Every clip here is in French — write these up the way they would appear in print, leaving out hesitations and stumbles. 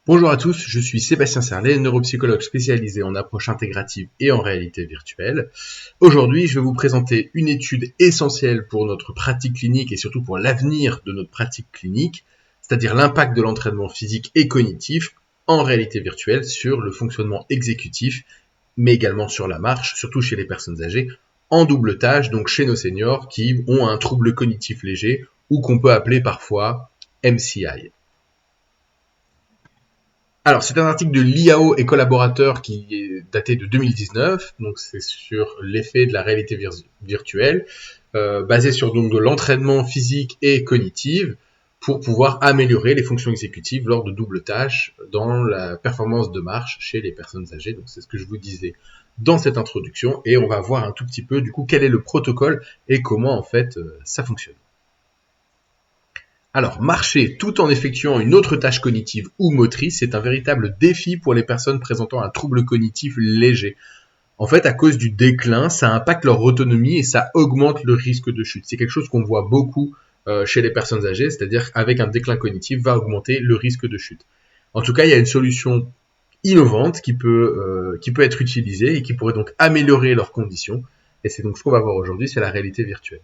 Bonjour à tous, je suis Sébastien Serlet, neuropsychologue spécialisé en approche intégrative et en réalité virtuelle. Aujourd'hui, je vais vous présenter une étude essentielle pour notre pratique clinique et surtout pour l'avenir de notre pratique clinique, c'est-à-dire l'impact de l'entraînement physique et cognitif en réalité virtuelle sur le fonctionnement exécutif, mais également sur la marche, surtout chez les personnes âgées, en double tâche, donc chez nos seniors qui ont un trouble cognitif léger ou qu'on peut appeler parfois MCI. Alors, c'est un article de l'IAO et collaborateurs qui est daté de 2019, donc c'est sur l'effet de la réalité virtuelle, basé sur donc de l'entraînement physique et cognitif pour pouvoir améliorer les fonctions exécutives lors de double tâches dans la performance de marche chez les personnes âgées. Donc c'est ce que je vous disais dans cette introduction et on va voir un tout petit peu du coup quel est le protocole et comment en fait ça fonctionne. Alors, marcher tout en effectuant une autre tâche cognitive ou motrice, c'est un véritable défi pour les personnes présentant un trouble cognitif léger. En fait, à cause du déclin, ça impacte leur autonomie et ça augmente le risque de chute. C'est quelque chose qu'on voit beaucoup chez les personnes âgées, c'est-à-dire qu'avec un déclin cognitif, va augmenter le risque de chute. En tout cas, il y a une solution innovante qui peut être utilisée et qui pourrait donc améliorer leurs conditions. Et c'est donc ce qu'on va voir aujourd'hui, c'est la réalité virtuelle.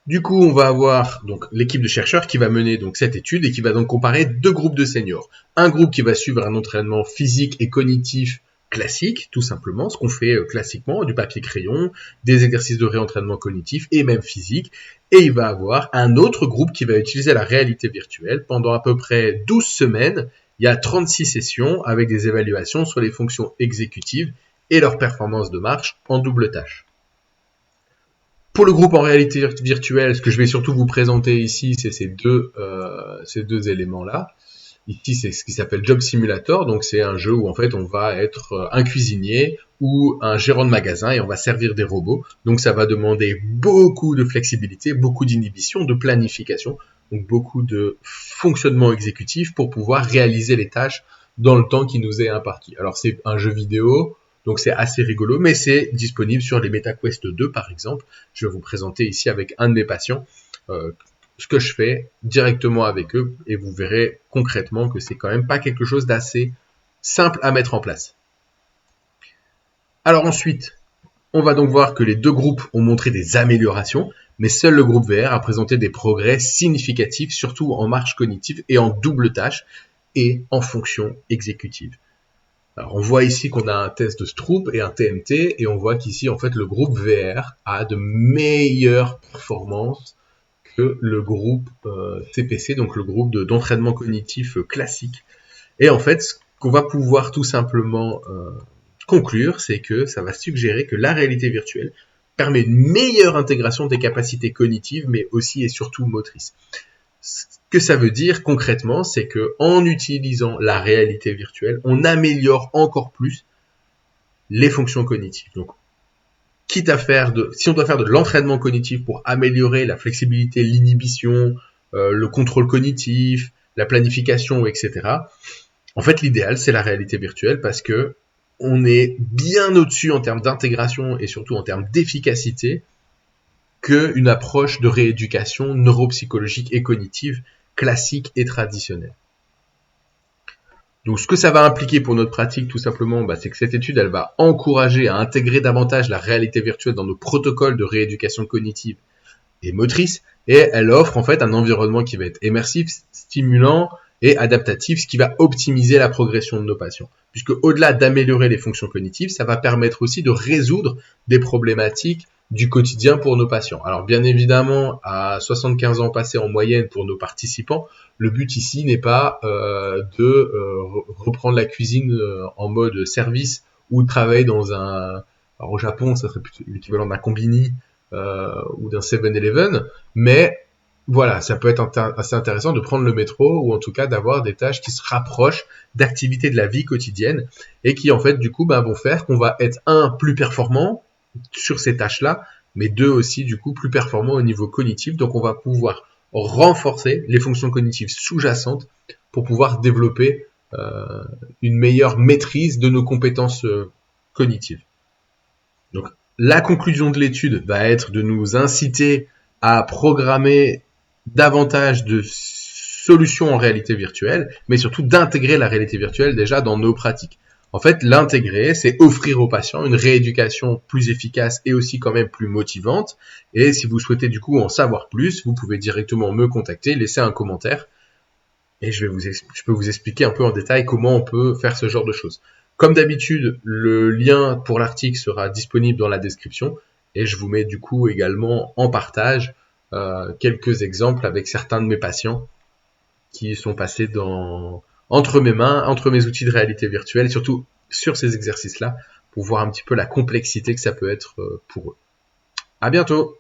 Du coup, on va avoir donc l'équipe de chercheurs qui va mener donc cette étude et qui va donc comparer deux groupes de seniors. Un groupe qui va suivre un entraînement physique et cognitif classique, tout simplement, ce qu'on fait classiquement, du papier-crayon, des exercices de réentraînement cognitif et même physique. Et il va avoir un autre groupe qui va utiliser la réalité virtuelle pendant à peu près 12 semaines. Il y a 36 sessions avec des évaluations sur les fonctions exécutives et leur performance de marche en double tâche. Pour le groupe en réalité virtuelle, ce que je vais surtout vous présenter ici, c'est ces deux éléments-là. Ici, c'est ce qui s'appelle Job Simulator. Donc, c'est un jeu où, en fait, on va être un cuisinier ou un gérant de magasin et on va servir des robots. Donc, ça va demander beaucoup de flexibilité, beaucoup d'inhibition, de planification. Donc, beaucoup de fonctionnement exécutif pour pouvoir réaliser les tâches dans le temps qui nous est imparti. Alors, c'est un jeu vidéo. Donc c'est assez rigolo, mais c'est disponible sur les MetaQuest 2 par exemple. Je vais vous présenter ici avec un de mes patients ce que je fais directement avec eux et vous verrez concrètement que c'est quand même pas quelque chose d'assez simple à mettre en place. Alors ensuite, on va donc voir que les deux groupes ont montré des améliorations, mais seul le groupe VR a présenté des progrès significatifs, surtout en marche cognitive et en double tâche et en fonction exécutive. Alors, on voit ici qu'on a un test de Stroop et un TMT, et on voit qu'ici, en fait, le groupe VR a de meilleures performances que le groupe CPC, donc le groupe d'entraînement cognitif classique. Et en fait, ce qu'on va pouvoir tout simplement conclure, c'est que ça va suggérer que la réalité virtuelle permet une meilleure intégration des capacités cognitives, mais aussi et surtout motrices. Ce que ça veut dire concrètement, c'est que en utilisant la réalité virtuelle, on améliore encore plus les fonctions cognitives. Donc, quitte à si on doit faire de l'entraînement cognitif pour améliorer la flexibilité, l'inhibition, le contrôle cognitif, la planification, etc. En fait, l'idéal, c'est la réalité virtuelle parce que on est bien au-dessus en termes d'intégration et surtout en termes d'efficacité qu'une approche de rééducation neuropsychologique et cognitive classique et traditionnelle. Donc, ce que ça va impliquer pour notre pratique, tout simplement, c'est que cette étude, elle va encourager à intégrer davantage la réalité virtuelle dans nos protocoles de rééducation cognitive et motrice, et elle offre en fait un environnement qui va être immersif, stimulant et adaptatif, ce qui va optimiser la progression de nos patients. Puisque au-delà d'améliorer les fonctions cognitives, ça va permettre aussi de résoudre des problématiques du quotidien pour nos patients. Alors bien évidemment, à 75 ans passés en moyenne pour nos participants, le but ici n'est pas de reprendre la cuisine en mode service ou de travailler dans un... Alors au Japon, ça serait plutôt l'équivalent d'un combini ou d'un 7-Eleven, mais voilà, ça peut être assez intéressant de prendre le métro ou en tout cas d'avoir des tâches qui se rapprochent d'activités de la vie quotidienne et qui en fait du coup vont faire qu'on va être plus performant sur ces tâches-là, mais deux aussi du coup plus performant au niveau cognitif. Donc on va pouvoir renforcer les fonctions cognitives sous-jacentes pour pouvoir développer une meilleure maîtrise de nos compétences cognitives. Donc la conclusion de l'étude va être de nous inciter à programmer davantage de solutions en réalité virtuelle, mais surtout d'intégrer la réalité virtuelle déjà dans nos pratiques. En fait, l'intégrer, c'est offrir aux patients une rééducation plus efficace et aussi quand même plus motivante. Et si vous souhaitez du coup en savoir plus, vous pouvez directement me contacter, laisser un commentaire et je peux vous expliquer un peu en détail comment on peut faire ce genre de choses. Comme d'habitude, le lien pour l'article sera disponible dans la description et je vous mets du coup également en partage quelques exemples avec certains de mes patients qui sont passés entre mes mains, entre mes outils de réalité virtuelle, surtout sur ces exercices-là, pour voir un petit peu la complexité que ça peut être pour eux. À bientôt!